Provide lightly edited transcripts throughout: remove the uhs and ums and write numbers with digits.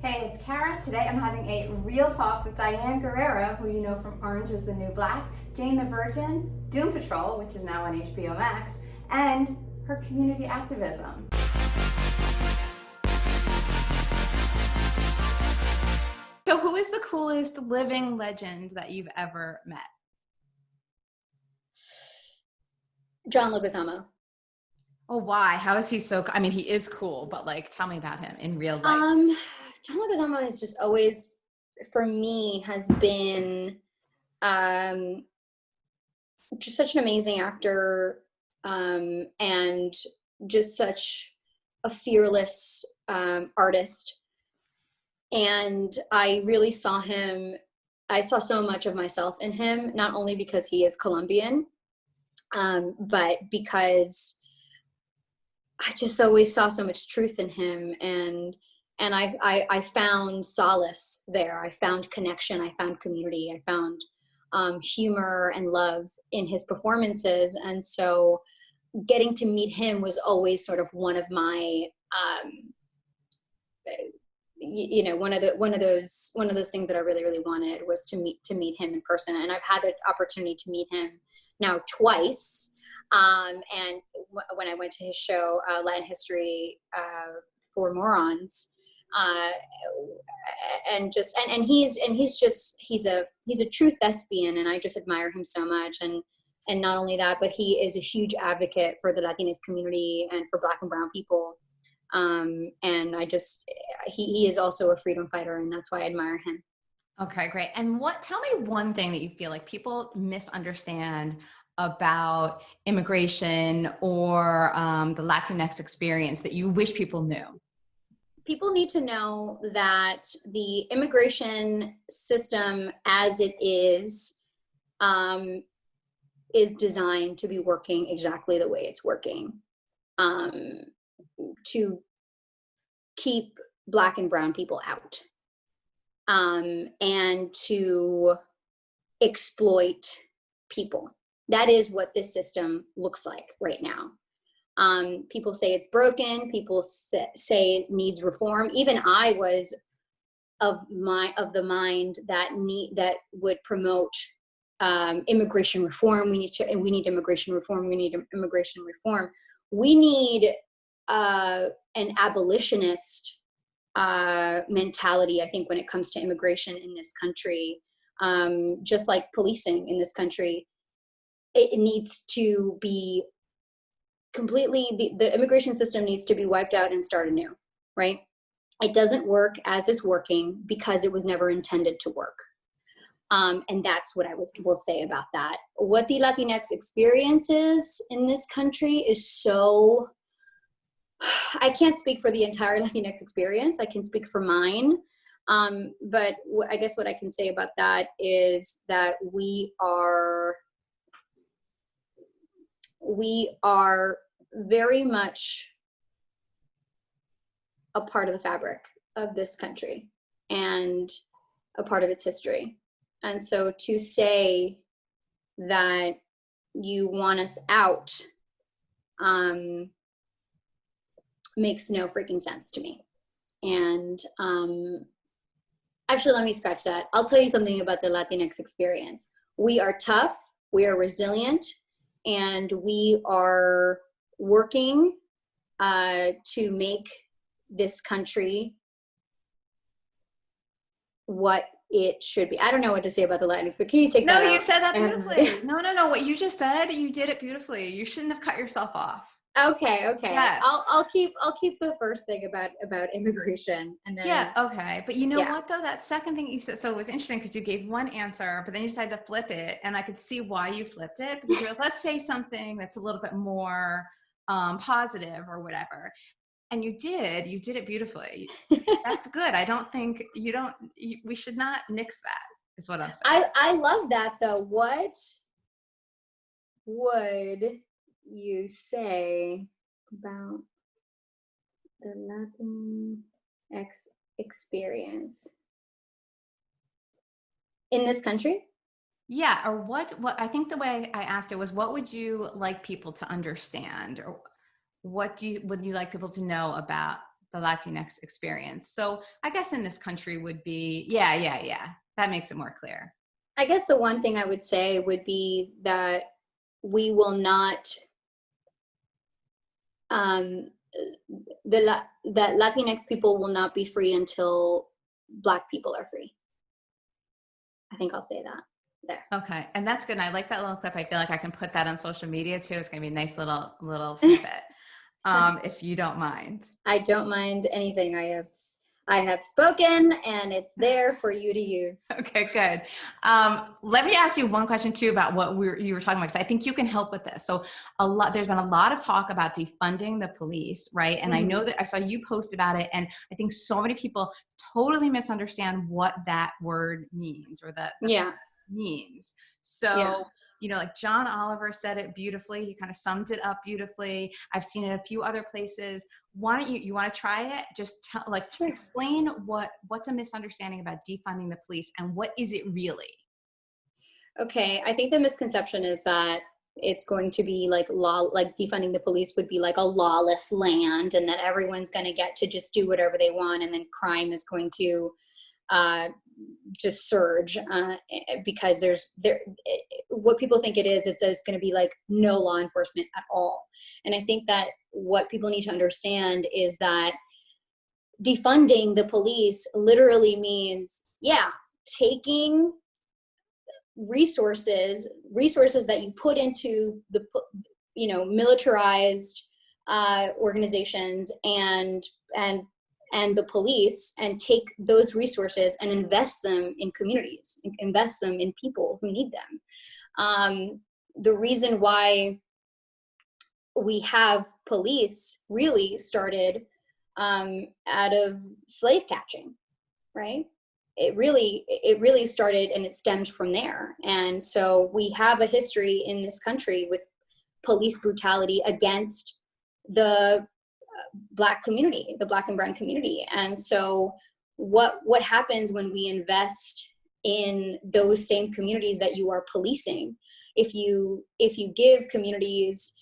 Hey, it's Kara. Today I'm having a real talk with Diane Guerrero, who you know from Orange is the New Black, Jane the Virgin, Doom Patrol, which is now on HBO Max, and her community activism. So who is the coolest living legend that you've ever met? John Leguizamo. Oh, why? How is he so? I mean, he is cool, but tell me about him in real life. John Leguizamo has just always, for me, has been just such an amazing actor, and just such a fearless artist. And I really saw him. I saw so much of myself in him, not only because he is Colombian, but because I just always saw so much truth in him, and I found solace there. I found connection. I found community. I found humor and love in his performances. And so, getting to meet him was always sort of one of my, one of those things that I really, really wanted was to meet him in person. And I've had the opportunity to meet him now twice. And when I went to his show, Latin History for Morons, and he's a true thespian, and I just admire him so much. And not only that, but he is a huge advocate for the Latinx community and for Black and brown people. And he is also a freedom fighter, and that's why I admire him. Okay, great. And tell me one thing that you feel like people misunderstand about immigration or the Latinx experience that you wish people knew. People need to know that the immigration system as it is designed to be working exactly the way it's working, to keep Black and brown people out, and to exploit people. That is what this system looks like right now. People say it's broken. People say it needs reform. Even I was of the mind that would promote immigration reform. We need immigration reform. We need immigration reform. We need an abolitionist mentality, I think, when it comes to immigration in this country. Just like policing in this country, it needs to be completely, the immigration system needs to be wiped out and start anew, right? It doesn't work as it's working because it was never intended to work. And that's what I will say about that. What the Latinx experience is in this country is so, I can't speak for the entire Latinx experience. I can speak for mine. But I guess what I can say about that is that we are very much a part of the fabric of this country and a part of its history. And so to say that you want us out makes no freaking sense to me. And actually, let me scratch that. I'll tell you something about the Latinx experience. We are tough, we are resilient, and we are working to make this country what it should be. I don't know what to say about the Latinx, but can you take that out? No, you said that beautifully. No. What you just said, you did it beautifully. You shouldn't have cut yourself off. Okay. Yes. I'll keep the first thing about immigration, and then okay. But you know what though? That second thing you said, so it was interesting because you gave one answer, but then you decided to flip it, and I could see why you flipped it, because you're like, let's say something that's a little bit more positive or whatever. And you did it beautifully. That's good. I don't think we should not nix that, is what I'm saying. I love that though. What would you say about the Latinx experience in this country? Yeah, or what I think the way I asked it was, what would you like people to understand, or would you like people to know about the Latinx experience. So I guess in this country would be, yeah. That makes it more clear. I guess the one thing I would say would be that we will not, that Latinx people will not be free until Black people are free. I think I'll say that there. Okay. And that's good. And I like that little clip. I feel like I can put that on social media too. It's going to be a nice little snippet. If you don't mind. I don't mind anything. I have spoken, and it's there for you to use. Okay, good. Let me ask you one question too about what you were talking about, because I think you can help with this. So there's been a lot of talk about defunding the police, right? And I know that I saw you post about it, and I think so many people totally misunderstand what that word means, or that means. So, like John Oliver said it beautifully. He kind of summed it up beautifully. I've seen it a few other places. Why don't you want to try it? Just explain what's a misunderstanding about defunding the police, and what is it really? Okay. I think the misconception is that it's going to be like defunding the police would be like a lawless land, and that everyone's going to get to just do whatever they want, and then crime is going to just surge because what people think it is, it's going to be like no law enforcement at all. And I think that what people need to understand is that defunding the police literally means, taking resources that you put into the, militarized organizations and the police, and take those resources and invest them in communities, invest them in people who need them. The reason why we have police really started out of slave catching, right? It really started, and it stemmed from there. And so we have a history in this country with police brutality against the Black community, the Black and brown community. And so what happens when we invest in those same communities that you are policing? If you give communities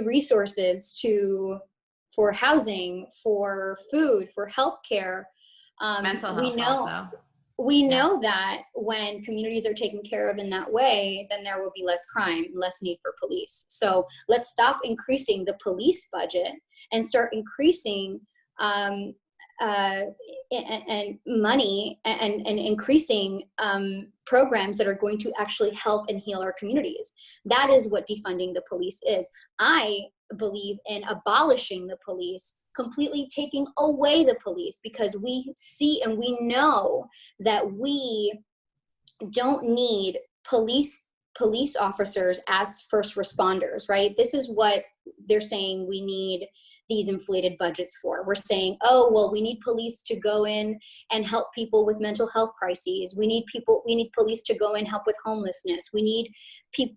resources for housing, for food, for healthcare, mental health we know that when communities are taken care of in that way, then there will be less crime, less need for police. So let's stop increasing the police budget and start increasing and money and increasing programs that are going to actually help and heal our communities. That is what defunding the police is. I believe in abolishing the police, completely taking away the police, because we see and we know that we don't need police officers as first responders, right? This is what they're saying we need these inflated budgets for. We're saying, oh, well, we need police to go in and help people with mental health crises. We need police to go in and help with homelessness. We need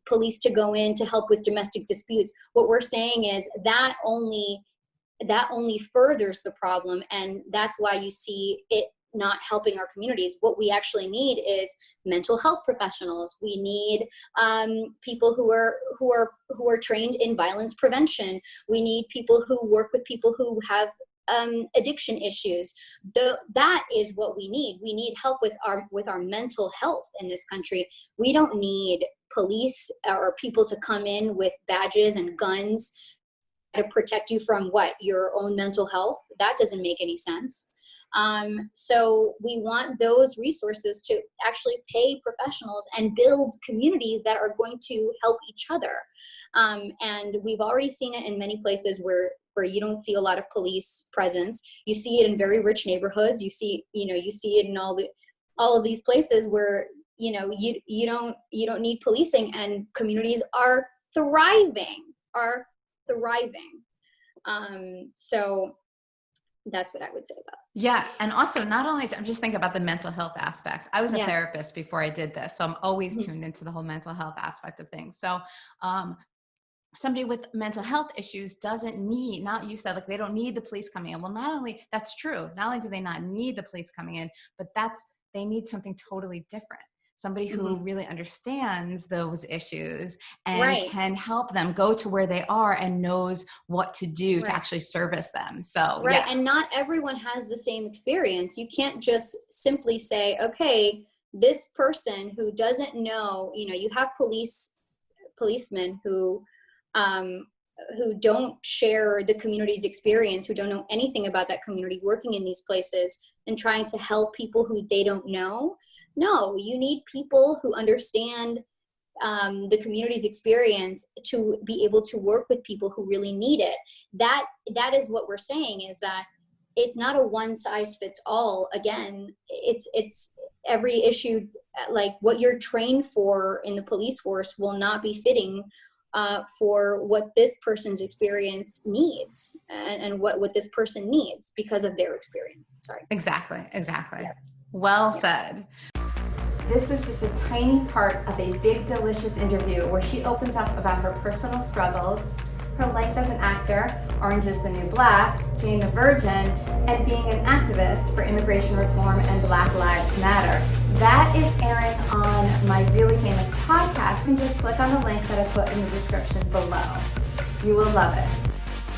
police to go in to help with domestic disputes. What we're saying is that only furthers the problem, and that's why you see it not helping our communities. What we actually need is mental health professionals. We need people who are trained in violence prevention. We need people who work with people who have addiction issues. That is what we need. We need help with our mental health in this country. We don't need police or people to come in with badges and guns to protect you from your own mental health. That doesn't make any sense. So we want those resources to actually pay professionals and build communities that are going to help each other. And we've already seen it in many places where you don't see a lot of police presence. You see it in very rich neighborhoods. You see it in all of these places where you don't need policing, and communities are thriving. So that's what I would say about it. Yeah. And also, not only, I'm just thinking about the mental health aspect. I was a therapist before I did this, so I'm always tuned into the whole mental health aspect of things. So somebody with mental health issues doesn't need, not you said, like, they don't need the police coming in. Well, not only, that's true. Not only do they not need the police coming in, but they need something totally different. somebody who really understands those issues and Right. can help them go to where they are and knows what to do to actually service them. So, right. yes. And not everyone has the same experience. You can't just simply say, okay, this person who doesn't know, you have policemen who don't share the community's experience, who don't know anything about that community, working in these places and trying to help people who they don't know. No, you need people who understand the community's experience to be able to work with people who really need it. That is what we're saying, is that it's not a one size fits all. Again, it's every issue, like what you're trained for in the police force will not be fitting for what this person's experience needs, and what this person needs because of their experience. Sorry. Exactly. Yes. Well said. This was just a tiny part of a big, delicious interview where she opens up about her personal struggles, her life as an actor, Orange is the New Black, Jane the Virgin, and being an activist for immigration reform and Black Lives Matter. That is airing on my Really Famous podcast. You can just click on the link that I put in the description below. You will love it.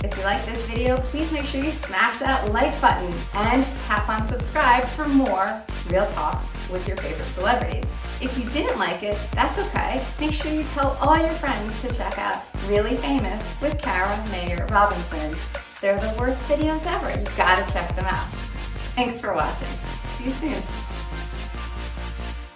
If you like this video, please make sure you smash that like button and tap on subscribe for more real talks with your favorite celebrities. If you didn't like it, that's okay. Make sure you tell all your friends to check out Really Famous with Kara Mayer Robinson. They're the worst videos ever. You've got to check them out. Thanks for watching. See you soon.